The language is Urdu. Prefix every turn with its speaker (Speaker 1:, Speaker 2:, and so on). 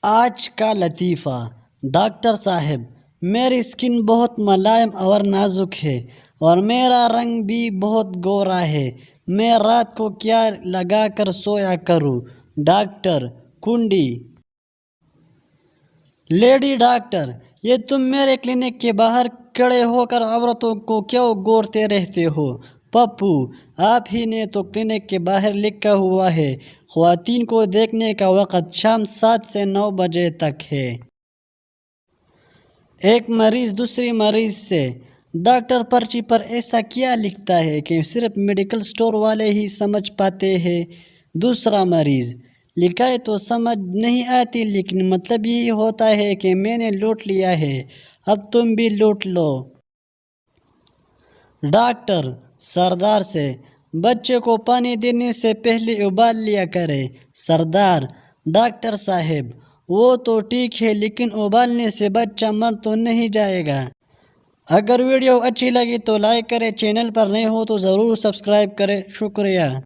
Speaker 1: آج کا لطیفہ۔ ڈاکٹر صاحب، میری اسکن بہت ملائم اور نازک ہے اور میرا رنگ بھی بہت گورا ہے، میں رات کو کیا لگا کر سویا کروں؟ ڈاکٹر: کنڈی۔ لیڈی ڈاکٹر: یہ تم میرے کلینک کے باہر کھڑے ہو کر عورتوں کو کیوں گورتے رہتے ہو؟ پپو: آپ ہی نے تو کلینک کے باہر لکھا ہوا ہے، خواتین کو دیکھنے کا وقت شام 7 سے 9 بجے تک ہے۔ ایک مریض دوسری مریض سے: ڈاکٹر، پرچی پر ایسا کیا لکھتا ہے کہ صرف میڈیکل اسٹور والے ہی سمجھ پاتے ہیں؟ دوسرا مریض: لکھائی تو سمجھ نہیں آتی، لیکن مطلب یہی ہوتا ہے کہ میں نے لوٹ لیا ہے، اب تم بھی لوٹ لو۔ ڈاکٹر سردار سے: بچے کو پانی دینے سے پہلے ابال لیا کرے۔ سردار: ڈاکٹر صاحب، وہ تو ٹھیک ہے، لیکن ابالنے سے بچہ مر تو نہیں جائے گا؟ اگر ویڈیو اچھی لگی تو لائک کریں، چینل پر نئے ہو تو ضرور سبسکرائب کریں۔ شکریہ۔